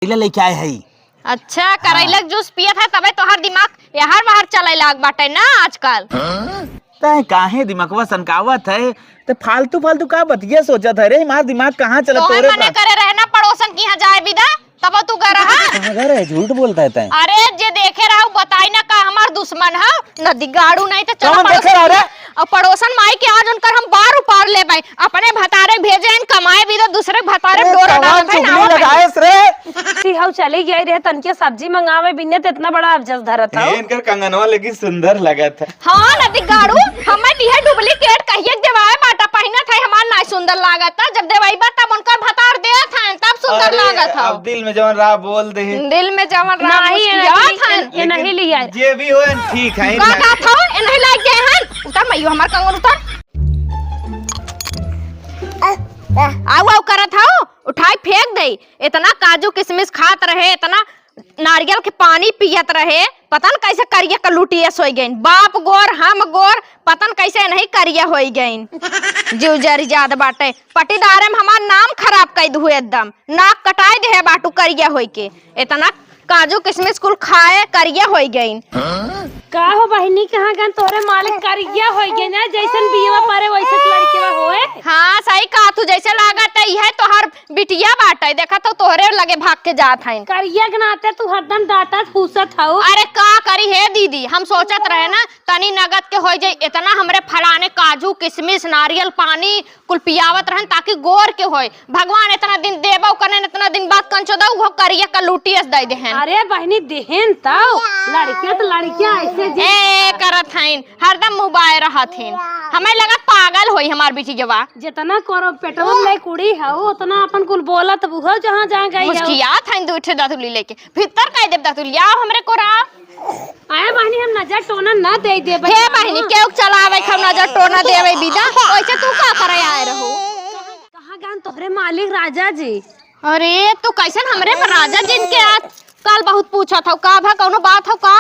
लेके आए है। अच्छा करैला जूस पियत है तबे तोहर दिमाग यहाँ बाहर चले लाग बाटे ना आजकल। तय काहे दिमागवा सनकावत है तो फालतू फालतू का बतिया सोचत है रे। हमार दिमाग कहाँ चला तो तोरे मने करे रहना पड़ोसन की यहाँ जाए विदा तब तू कर रहा झूठ बोलता है तय। अरे जे देखे रहा बताई ना का हमार दुश्मन है नदी गाड़ू नहीं तो चलो पड़ोसन माई के आज उनकर हम बार उपार ले पाए अपने भतारे भेजे कमाए भी तो दूसरे भतारे डोरा डालत है ना लगाएस रे। सिहाव चली गई रे तनके सब्जी मंगावे बिन्ने तो इतना बड़ा अफजस धरत है। इनकर कंगनवा लेकिन सुंदर लगत है। हां नदी गाड़ू हमें दिए डुप्लीकेट कहिए देवाए बाटा पहिना था हमार ना सुंदर लागत जब देवाई बा तब उनकर भतार देत है तब सुंदर लागत है। अब दिल में जवन रहा बोल दे। दिल में जवन रहा ये नहीं लिया जे भी हो ठीक है। का था ए नहीं लाग गए हैं उतर मइयो हमार कंगन उतर आओ करत हो उठाई फेंक दे। इतना काजू किशमिश खात रहे इतना नारियल के पानी पियत रहे पतन कैसे करिया का लुटिया सोई गई बाप गोर हम गोर पतन कैसे नहीं करिया हो गई जीव जरी जाद बाटे पटीदारे में हमार नाम खराब कर दू एकदम नाक कटाई दे बाटू करिया हो के इतना काजू किशमिश कुल खाए करिया हो गई। का हो बहनी कहाँ गन तोरे मालिक करिया हो गए ना जैसन बीवा पारे वैसे लड़के होए। हाँ सही कहा तू जैसे लागत है यह तो हर बिटिया बाटे देखा तो तोहरे लगे भाग के जात है करिया के नाते तू हरदम डांटा फूसत हो। अरे का करी है दीदी हम सोचत रहे ना तनी नगद के हो जाए इतना हमरे फलाने काजू किशमिश नारियल पानी कुल पियावत रहन ताकि गोर के होए भगवान इतना दिन देबो कने इतना दिन बाद कंचो दो वो करिया का लूटियस दे देहन। अरे बहनी देहन तो लड़के तो लड़कियां ऐसे ए करत हइन हरदम मोबाइल रहथिन हमें लगा पागल होई हमार बेटी जवा जितना करो पेटवा में कुड़ी है उतना अपन कुल बोलत बुहो जहां जहां गई मुस्कियात हइन दूठे दातुली लेके भीतर कह देब दातुली आओ हमरे कोरा आए बहनी हम नजर टोना ना दे दे हे बहनी केउ चलावे हम नजर टोना देवे बिदा ओइसे तू का करे आए रहो कहां गान तोहरे मालिक राजा जी। अरे तू कैसन हमरे पर राजा जिन के आज कल बहुत पूछा था का भा कौनो बात हो का।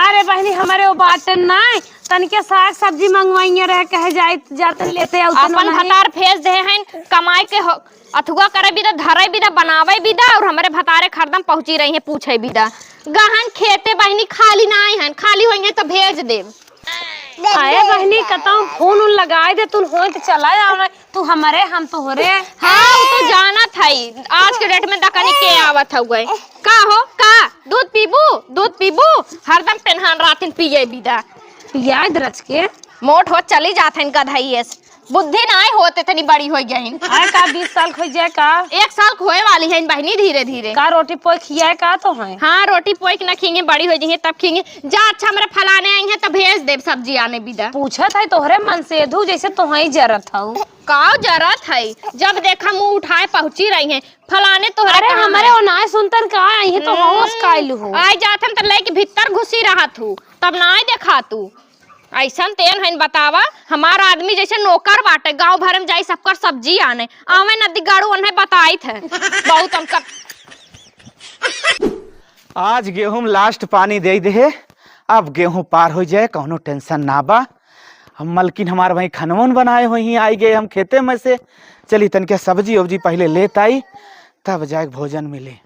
अरे बहनी हमारे वो बात नहीं तनके साग सब्जी मंगवाइए रहे कहे जाते लेते अपन भतार भेज दे हैं कमाए के अथुआ करे बिदा धरे बिदा बनावे बिदा और हमारे भतारे खरदम पहुंची रही है पूछे बिदा गहन खेते बहनी खाली ना आए हैं खाली होंगे तो भेज दे। आए बहनी कताऊ फोन उन लगाए दे तू हो तो चला जाओ तू हमारे हम तो हो रे। हाँ वो तो जाना था आज के डेट में दकनी के आवत हुए का हो का दूध पीबू हरदम पेनहान रातिन पिए बिदा याद रच के मोट हो चली जात हैं गधाई बुद्धि नाय होते तनी बड़ी हो गई अरे का 20 साल हो जाए का 1 साल खोए वाली है बहनी धीरे धीरे का रोटी पोई खियाए का तो है। हाँ रोटी पोई न खींगे बड़ी हो जाए तब खींगे जा अच्छा मेरे फलाने आई हैं तब भेज दे सब्जी आने बिदा पूछत है तोहरे मन से धू जैसे तोहई जरत हूँ का जरूरत है जब देखा मुंह उठाए पहुंची रही है फलाने तोहरे। अरे हमारे वो ना सुनतन का आई है तो होश काइलू हो आई जाथन त लेके भीतर घुसी रहा तू तब ना देखा तू ऐसा तेन है बतावा हमारा आदमी जैसे नौकर बाटे गांव भर में जाई सबकर सब्जी आने आवे नदी गाड़ू उन्हें बताई थे बहुत हमका। आज गेहूं लास्ट पानी दे दे अब गेहूं पार हो जाए कौनो टेंशन ना बा। हम मलकिन हमारे वही खनवन बनाए हुई आई गए हम खेते में से चली तनके सब्जी उब्जी पहले लेत आई तब जाए भोजन मिले।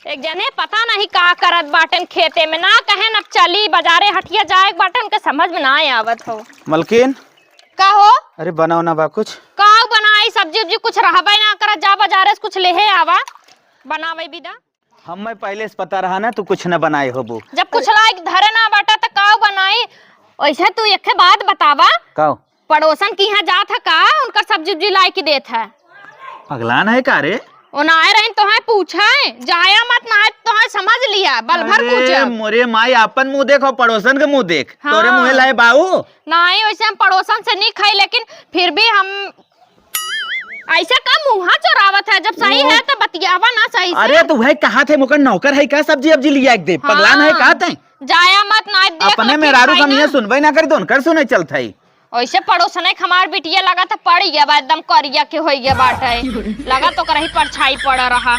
एक जने पता नहीं का करत बाटन खेते में ना कहे न चली बाजारे हटिया जाए बाटन के समझ में ना आवत हो। मलकिन का हो अरे बनाओ ना बा कुछ का बनाई सब्जी उब्जी कुछ रहबे ना करत जा बाजारे से कुछ लेहे आवा बनावे बिदा। हम पहले से पता रहा ना तू कुछ न बनाए होबू जब कुछ लायक धरे ना बाटा त का बनाई वैसे तू एक बात बतावा का पड़ोसन की यहाँ जात है का उनका सब्जी उब्जी लाई के देत है पगलान है का रे आए रहे तो है पूछे जाया मत ना तो है समझ लिया बल भर पूछे मोरे माई अपन मुंह देखो पड़ोसन के मुंह देख। हाँ। तोरे मुँह लाए बाऊ नहीं वैसे हम पड़ोसन से नहीं खाई लेकिन फिर भी हम ऐसा का मुँहा चोरावत है जब सही है तो बतियावा ना सही से। अरे तू है कहा थे मुकर नौकर है का सब्जी अब्जी लिया एक दे पगलान है कहा थे जाया मत ना देख अपने में रारू हम ये सुनबे ना करी तो उनकर सुने चलत है वैसे पड़ोसन हमार बिटिया लगा तो पड़ गया बा एकदम करिया के हो गया बाटे लगा तो करही परछाई पड़ रहा।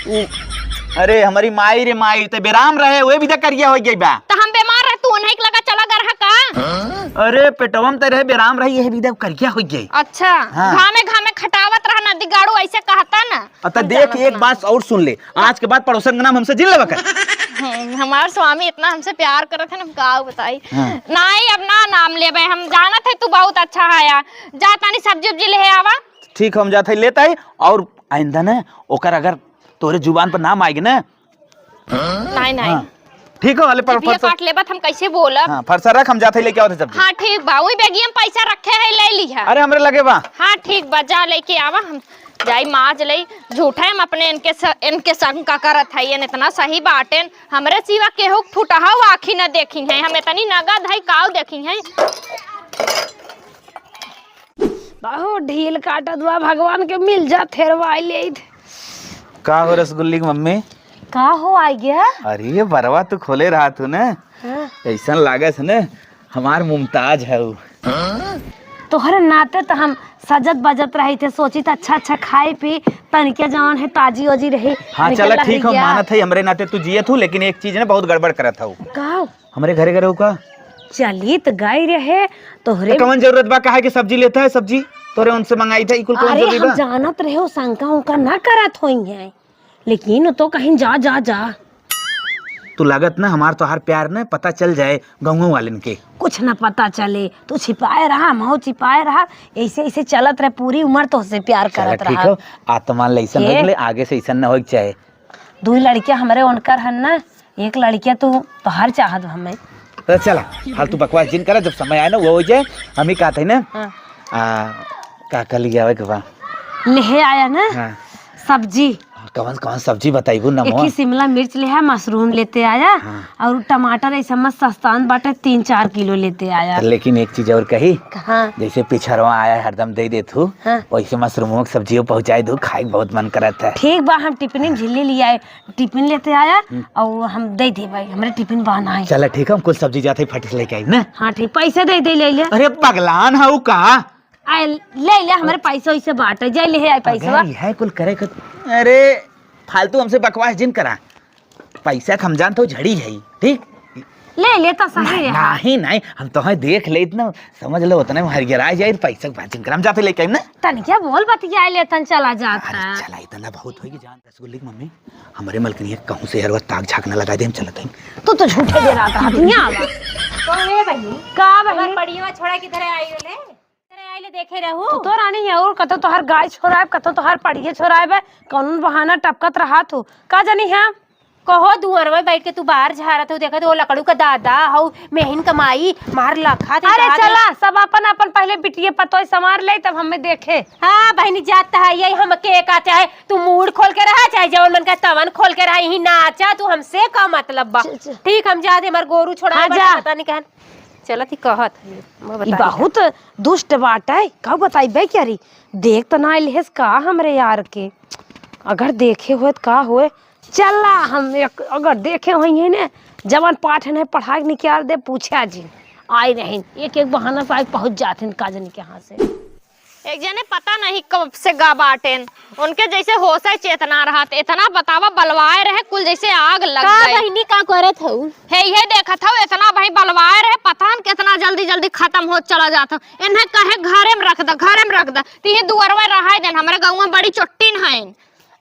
अरे हमारी माई रे माई तो बेराम रहे वे भी तो करिया हो गई बा तो हम बीमार रहे तू उन्हें लगा चला गरहा का। अरे पेटवम तो रहे बेराम रही है भी तो करिया हो गई। अच्छा हाँ। घामे घामे खटावत रहना नदी गाड़ू ऐसे कहता ना। अतः देख एक बात और सुन ले, आज के बाद पड़ोसन का नाम हमसे जिन लेवा कर। हमारे स्वामी इतना हमसे प्यार करत है ना, का बताई। हाँ। नहीं अब ना नाम लेबे, हम जानत है तू बहुत अच्छा है। जा तानी सब्जी उब्जी ले आवा। ठीक हम जाते लेता है, और आइंदा ना ओकर अगर तोरे जुबान पर नाम आएगी ना। नहीं हाँ। ठीक है वाले पर काट लेबत हम कैसे बोलब। हाँ फरसा रख, हम जाते लेके आओ सब्जी। हाँ ठीक बा, वही बैगी में पैसा रखे है ले लिहा। अरे हमरे लगे बा। हाँ ठीक बा, जा लेके आवा। हम जाई माज लई, झूठा हम अपने इनके संग का करत है। ये इतना सही बाटेन, हमरे सिवा केहू फुटहा आखी न देखी है। हम इतनी नगद है काव देखी है। बहुत ढील काटत बा, भगवान के मिल जा थेरवाई ले। का हो रसगुल्ली की मम्मी? का हो आई गया? अरे ये बरवा तू खोले रहा तू ना। हाँ। ऐसा लागत है ना हमार मुमताज है वो। तोहरे नाते तो हम सजत बजत रही थे, सोची था अच्छा अच्छा खाए पी तनिके जवान है ताजी ओजी रही। हाँ चला ठीक है, मानत है हमरे नाते तू जियत हूँ, लेकिन एक चीज ना बहुत गड़बड़ करत हूँ। का हमरे घरे घरे का चली तो गई रहे तोहरे। कौन जरूरत बा काहे कि सब्जी लेता है, सब्जी तोरे उनसे मंगाई था। इकुल कौन अरे जरूरी बा? हम जानत रहे हो, शंका उनका ना करत होई है, लेकिन तो कहीं जा जा जा। तू लागत ना हमार तो हर प्यार ने पता चल जाए गाँव वाले के। कुछ न पता चले, तू छिपाए रहा, मऊ छिपाए रहा, ऐसे ऐसे चलत रहे पूरी उम्र तो से प्यार करत ठीक रहा। है, आत्मा लइसन हो गले, आगे से ऐसा न हो चाहे। दो लड़कियां हमरे उनकर हन ना, एक लड़किया तू तो हर चाहत हमें। तो चला फालतू बकवास जिन करा, जब समय आए ना वो हो जाए। हम ही कहते हैं ना हाँ। का कल गया के बा ले आया ना। हाँ। सब्जी कौन कौन सब्जी बताइबू ना? एक ही शिमला मिर्च ले आया, मशरूम लेते आया। हाँ। और टमाटर ऐसा मत सस्तान बाटे 3-4 किलो लेते आया। लेकिन एक चीज और कही, कहाँ? जैसे पिछड़वा आया हरदम दे दे तू, हाँ। वैसे मशरूमों की सब्जियों पहुँचाए दू, खाए के बहुत मन करता है। ठीक बा, हम टिफिन में झिल्ली ले आए, टिफिन लेते आया और हम दे दे भाई, हमारे टिफिन बहाना है। चला ठीक है, हम कुछ सब्जी जाते फट से लेके आई ना। हाँ ठीक, पैसे दे दे ले ले। अरे पगलान है का? आए ले ले, हमारे पैसे वैसे बांटे जाए, ले आए पैसा। है कुल करे कर। अरे फालतू हमसे बकवास जिन करा, पैसा हम जान तो झड़ी है ठीक। ले ले तो सही है। नहीं नहीं, हम तो देख ले इतना समझ लो, उतने में हरियरा जाए पैसा बाजिन कर हम जाते लेके आइम ना। तन क्या बोल बतिया ले, तन चला जाता। अरे चला इतना बहुत होगी जान। रसगुल्ली की मम्मी हमारे मलकनी कहूं से हर वक्त ताक झांकना लगा दे, हम चलते हैं। तू तो झूठे दे रहा था दुनिया आवा। कौन है बहनी? का बहन पड़िया छोड़ा किधर आई ले? किधर आई ले देखे रहू? तू तो रानी है, और कतो तो हर गाय छोराए, कतो तो हर पड़िए छोराए बे, कौन बहाना टपकत रहा तू का जानी है। कहो दुअर में बैठ के तू बाहर झारत हो, देखत हो लकड़ू का दादा हो मेहन कमाई मार लाखा। अरे चला सब अपन अपन पहले बिटिए पतोय समार ले, तब हमें देखे। हाँ बहनी जाता है यही, हम के का चाहे तू मूड खोल के रहा, चाहे जवन मन का तवन खोल के रहा, यही नाचा तू हमसे का मतलब बा। ठीक हम जा दे, हमार गोरू छोड़ा हाँ, जा। पता नहीं कहन चलत ही कहत ई बहुत दुष्ट बात है। का बताई बे क्या री, देख तो ना लेस का हमरे यार के, अगर देखे होए तो का होए। चला हम अगर देखे हुई है ना, जवान पाठ है पढ़ाई निकाल दे, पूछा जी आई नहीं, एक एक बहाना से पहुंच जाते हैं काजन के यहाँ से। एक जने पता नहीं कब से गा बाटेन, उनके जैसे होश है चेतना रहा, इतना बतावा बलवाए रहे कुल जैसे आग लग गई। बहनी का करत हो? हे ये देखा था इतना भाई बलवाए रहे, पता न कितना जल्दी जल्दी खत्म हो चला जाता। इन्हें कहे घरे में रख दा, घरे में रख दा, तीन दुअरवा रहा देन। हमारे गाँव में बड़ी चोट्टीन है।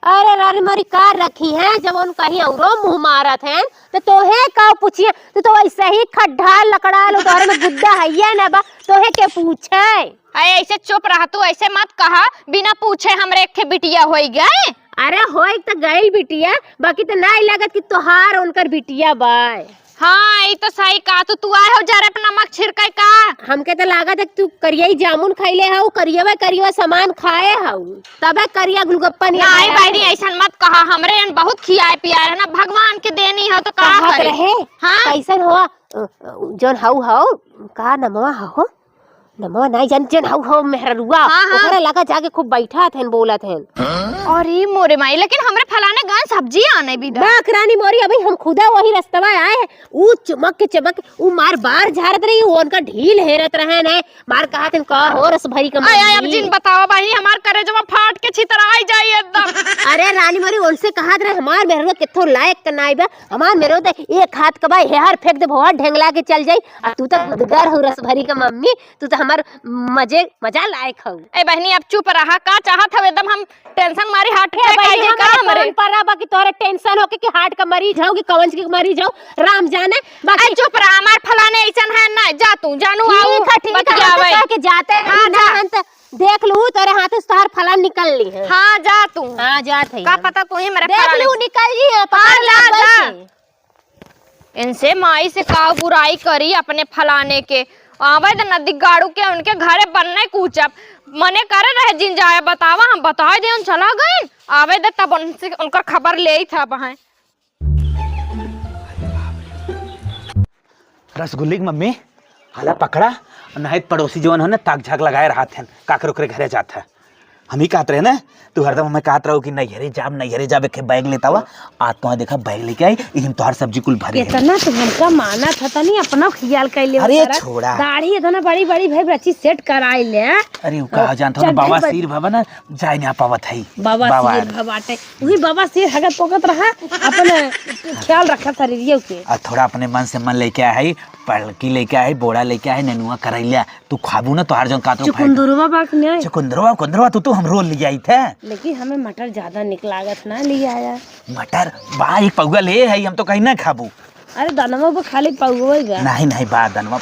अरे रानी मारी कार रखी है, जब उन कहीं औरो मुंह मारत हैं तो तोहे का पूछिए, तो ऐसे ही खड्डा लकड़ा लो तोरे में गुद्दा है ये ना बा, तोहे के पूछे। ऐसे चुप रहा तू, ऐसे मत कहा, बिना पूछे हमरे एक बिटिया हो गए। अरे होई तो गई बिटिया, बाकी तो नहीं लागत कि तोहार उनकर बिटिया बाय। हाँ ये तो सही कहा तू आए हो जरा पे नमक छिड़के का। हमके तो लागत है तू करिया जामुन खैले हऊ, करिया सामान खाए हऊ, तबे करिया गुलगप्पा नहीं आई बहनी ऐसा मत कहा, हमरे यहाँ बहुत खियाए पियाए ना, भगवान के देनी हो तो का करे। हाँ कैसन हुआ जौन हऊ हऊ का नमवा हो, नमवा नहीं जन जन हऊ मेहरुआ, ओकरा लगा जाके खूब बैठा थे बोलत हैं। अरे मोरे माई, लेकिन हमरे फलाने गांव सब्जी आने भी दा। रानी मोरी अभी हम खुदा वही रास्तवा आए हैं, ऊ चमक के मार बार झारत रही, वो उनका ढील हेरत रहे ने, मार कहा थे का हो रस भरी का। आय अब जिन बतावा बहनी, हमार करे जब फाट के छितराई जाई एकदम। अरे रानी मोरी उनसे कहा रहे हमार मेहरुआ किथो लायक त नाई बा, हमार मेहरुआ तो एक हाथ कबाई हेहर फेंक दे भवा ढेंगला के चल जाई, और तू तो मदगार हो रस भरी का मम्मी, तू तो हमार मजा लायक हो। ए बहनी अब चुप रहा, का चाहत हवे एकदम हम टेंशन मारी हार्ट हे अटैक बहनी आई का हमरे। हमरे पर बाकी तोरे टेंशन होके कि हार्ट का मरीज हो कि कौन की मरीज हो राम जाने। बाकी ए चुप रहा, हमार फलाने ऐसन है ना, जा तू जानू आऊ ठीक है के जाते हाँ, जा। हैं तो देख लू तेरे हाथ से तार फलान निकल ली है। हां जा तू, हां जात है का पता तू ही मेरे देख फलाने लू निकल जी है हाँ, जा। इनसे माई से का बुराई करी अपने फलाने के, आवे तो नदी गाड़ू के उनके घरे बनने कूचब मने करे रहे जिन जाए बतावा, हम बताए दे चला गए आवे दे तब उनसे उनका खबर ले ही था वहां। रसगुल्ले की मम्मी हाला पकड़ा, नहीं पड़ोसी जवन हो ना ताक झाक लगाए रहा थे काकर ओकरे घरे जाता। हम ही कहते रहे ना, तू हरदम हमें कहत रहो कि नैहरे जाबे के बैग लेता हुआ। आज तो देखा बैग लेके आई, इहम तोहर सब्जी कुल भरी है। इतना तो हमका माना था तनी अपना ख्याल कर ले। अरे छोड़ा, दाढ़ी इतना बड़ी बड़ी भाई बच्ची सेट कराई ले। अरे कहा जानता हूँ बाबा सिर भवन ना जाए ना पावत है। बाबा सिर भवाटे वही बाबा सिर हगत पोकत रहा, अपन ख्याल रखा शरीर के। और थोड़ा अपने मन से मन लेके आई, पलकी लेके आई, बोड़ा लेके आई, नेनुआ करैला तू खाबू ना तो हर जन कातो चुकुंदरुआ बाक नहीं चुकुंदरुआ तू हम रोल ले आई थे। लेकिन हमें मटर ज्यादा निक लागत ना ले आया। मटर बा एक पौवा ले है, हम तो कहीं ना खाबू। अरे दानवा पे खाली पौवा नहीं बा दानवा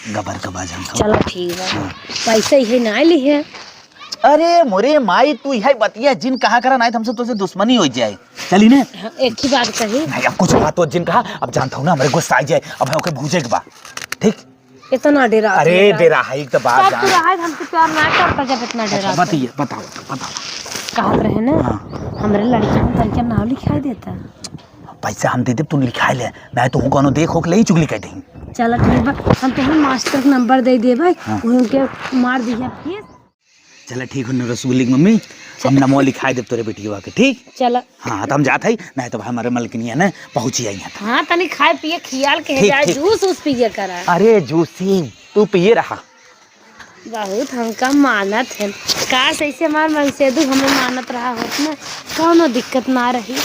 गबर का बाजन। चलो ठीक है, पैसे ही ना ली है। अरे मोरे माई तू यही बतिया जिन कहा करा नहीं हमसे तुझसे दुश्मनी हो जाए। चली ने एक ही बात कही नहीं, अब कुछ बात तो जिन कहा अब जानता हूँ ना हमारे गुस्सा आ जाए, अब ओके भूजे के बा ठीक। इतना डरा अरे डेरा है एक तो बात जान हमसे प्यार ना करता जब इतना डरा। बताइए बताओ कहत रहे ना हमारे लड़की में तनके नाम लिखाई देता। पैसा हम दे दे तू लिखाई ले, मैं तो हूँ कोनो देख हो के ले चुगली कर दें। चलो ठीक बा, हम तुम्हें मास्टर का नंबर दे दे भाई, उनके मार दिया फीस। चलो ठीक हो रसगुल्ले की मम्मी, हम नमो लिखाई दे तोरे बेटिया के ठीक। चलो हाँ तो हम जाते ही, नहीं तो हमारे मलकिनिया ने पहुंची आई। हाँ तनी खाए पिए खियाल के ठीक, जाए, ठीक। जूस पिए करा। अरे जूसी तू पिए रहा। बहुत हमका मानत है, काश ऐसे हमार मनसेदू हमें मानत रहा होत ना, कोनो दिक्कत ना रही।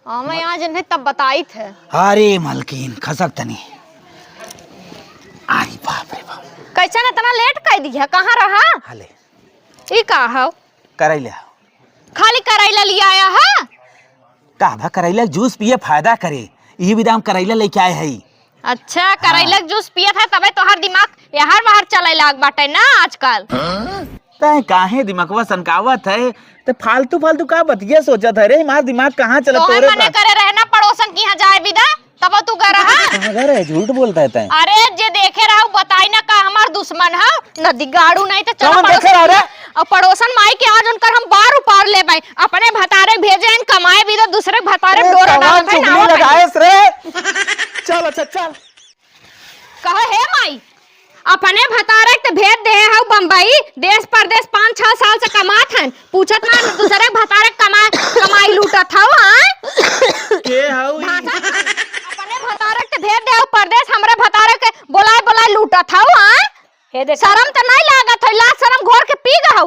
मैं यहाँ जिन्हें तब बताई थे। अरे मलकिन खसक तनी, अरे बाप रे बाप, कैसे इतना लेट कर दिया, कहाँ रहा? हाले ये कहा करैला खाली करैला लिया आया है? कहवा करैला जूस पिए फायदा करे, ये भी दाम करैला लेके आए है। अच्छा करैला के जूस पिया था तबे तोहर दिमाग यहार बाहर चले लाग बाटे ना आजकल। तय काहे दिमागवा सनकावत है, तो फालतू का बतिया सोचत है रे, हमारा दिमाग कहाँ चला तो तोरे मने करे रहना पड़ोसन की यहाँ जाए विदा तब तू कर रहा। है झूठ बोलता है तय। अरे जे देखे रहा बताई ना का हमार दुश्मन है नदी गाड़ू नहीं तो चलो कौन देखे रहा रे? और पड़ोसन माई के आज उनकर हम बार उपार ले पाए, अपने भतारे भेजे इन कमाए भी तो दूसरे भतारे डोरा डालत है ना लगाएस रे। चल अच्छा चल कहे हे माई अपने भतारे के भेज दे हाउ बम्बई देश परदेश 5-6 साल से कमात हन, पूछत ना दूसरे भतारे कमाई लूटत हौ। के हाउ अपने भतारे के भेज दे परदेश हमरे भतारे के बोलाए लूटत हौ। हे देख शर्म तो नहीं लागत है, लाज शर्म घोर के पी गहौ।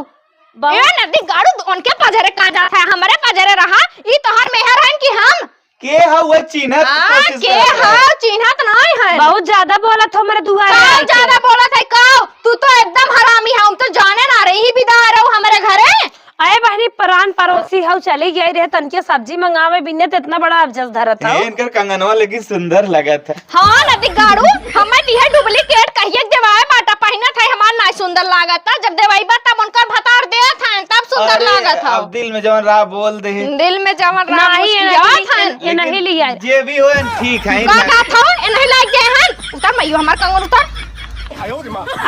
ए नदी गाड़ू उनके पजरे का जाता है, हमरे पजरे रहा ई तोहर मेहर हन कि हम के हाउ वो चिन्हत कोशिश के हाउ चिन्हत नहीं है। बहुत ज्यादा बोला था हमारे दुआरे का ज्यादा बोला था का? तू तो एकदम हरामी है, हम तो जाने ना रही विदा रहो हमारे घरे। अरे बहनी परान पड़ोसी हाउ चली गई रहे तनके सब्जी मंगावे बिन्ने तो इतना बड़ा अफजस धरत था। इनकर कंगनवा लेकिन सुंदर लगा था। हाँ नदी गाड़ू हमें दिए डुप्लीकेट कहिए देवाए बाटा पहना था हमार ना सुंदर लागत था, जब देवाई बा तब उनका भतार दे था तब सुंदर लागत था। अब दिल में जवन रहा बोल दे, दिल में जवन रहा ये नहीं लिया जे भी हो ठीक है। का था ए नहीं लाग गए हैं उतर मइयो हमार कंगन उतर।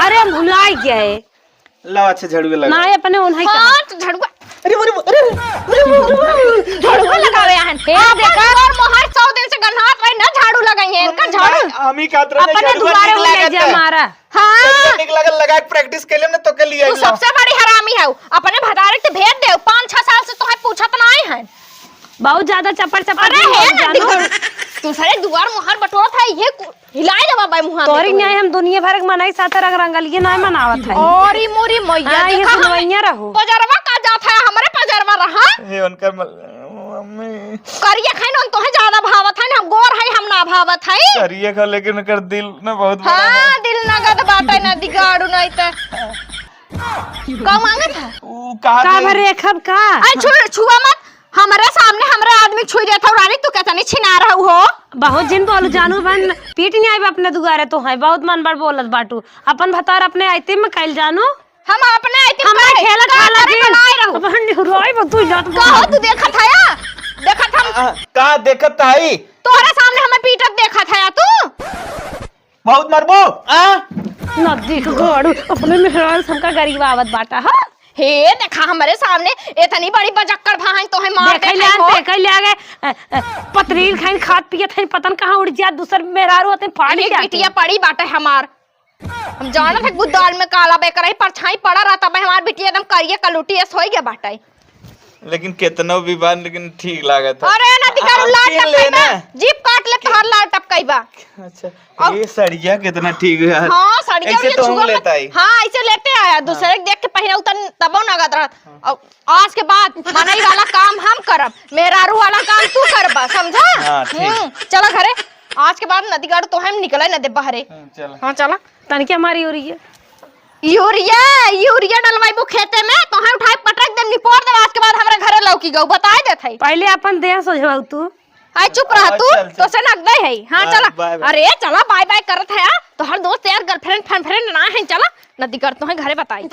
अरे हम भुला गए लो अच्छा झाड़ू लगा ना अपने उन्हें हाँ तो झड़ुआ झाड़ू लगावे हैं देखा और मोहर 100 दिन से गन्हात रहे ना झाड़ू लगाई है इनका झाड़ू हम ही कातरा ने अपने दुआरे ले जा मारा। हाँ निक लगल लगा के प्रैक्टिस के लिए तो के लिए तू सबसे बड़ी हरामी है, अपने भतारे के भेज दे 5-6 साल से तोहे पूछत ना आए हैं। बहुत ज्यादा चप्पड़ अरे है ना दूसरे दुआर मुहर बटोरत है ये हिलाए दबा बाई मुहा तोरी न्याय हम दुनिया भर के मनाई साथ रंग रंगलिए नहीं मनावत है। और ई मोरी मैया ये देखा सुनवैया रहो पजरवा का जात है हमरे पजरवा रहा हे उनकर मम्मी करिए खैन उन तोहे ज्यादा भावत है हम गोर है हम ना भावत है करिए का, लेकिन उनकर दिल ना बहुत बड़ा है। हां दिल नगद बाटे ना दिगाड़ू नहीं तो का मांगत है ऊ कहा का गई? भरे खब का छुआ मत हमारे सामने हमारे आदमी छुई देता रानी तू कहता नहीं छिना रहा हो बहुत जिन बोलू जानू बन पीट नहीं आई अपने दुगारे तो है बहुत मन बड़ बोलत बाटू अपन भतार अपने आइते में कैल जानू हम अपने आइटम हमरा खेला खाला बनाए रहू अपन रोई बतू जात कहो तू देखा था या देखा था का देखत आई तोहरे सामने हमें पीटत देखा था या तू बहुत मरबो नदी गोड़ू अपने मेहरान सबका गरीब आवत बाटा हा हे देखा हमारे सामने इतनी बड़ी बजक्कर भाई तो है मार देखै ले आगे पतरील खाइन खात पियत है पतन कहां उड़ जा दूसर मेहरारू होते फाड़ी जाती बिटिया पड़ी बाटे हमार हम जानत है गुद्दाल में काला बेकर है परछाई पड़ा रहता बे हमार बिटिया एकदम करिए कलुटी ऐस होई गया बाटे लेकिन कितना भी बात लेकिन ठीक लागत है। अरे ना दिखारू आप लाट छीन टपकाई लेना। बा जीप काट ले तोहर लाट टपकाई बा अच्छा ये सड़िया कितना ठीक है। हाँ सड़िया ऐसे तो हम लेता ही। हाँ ऐसे लेते आया दूसरे के देख के पहले उतर तबो नगद रहा और आज के बाद मनई वाला काम हम करब मेहरारू वाला काम तू करबा समझा हाँ, ठीक। चला घरे आज के बाद नदी गाड़ तो हम निकले न दे बाहरे चलो हाँ चला तनके हमारी हो रही है यूरिया डलवाइबो खेते में तो हम उठाई पटक दे निपोर दे आज के बाद हमरे घरे लौकी गऊ बताए देत है पहले अपन देह सोझवाऊ तू आई चुप रह तू चल, चल। तो से नक दे है हां बाय, चला बाय, बाय। अरे चला बाय बाय करत है तो हर दोस्त यार गर्लफ्रेंड फ्रेंड ना है चला नदी कर तो है घरे बताई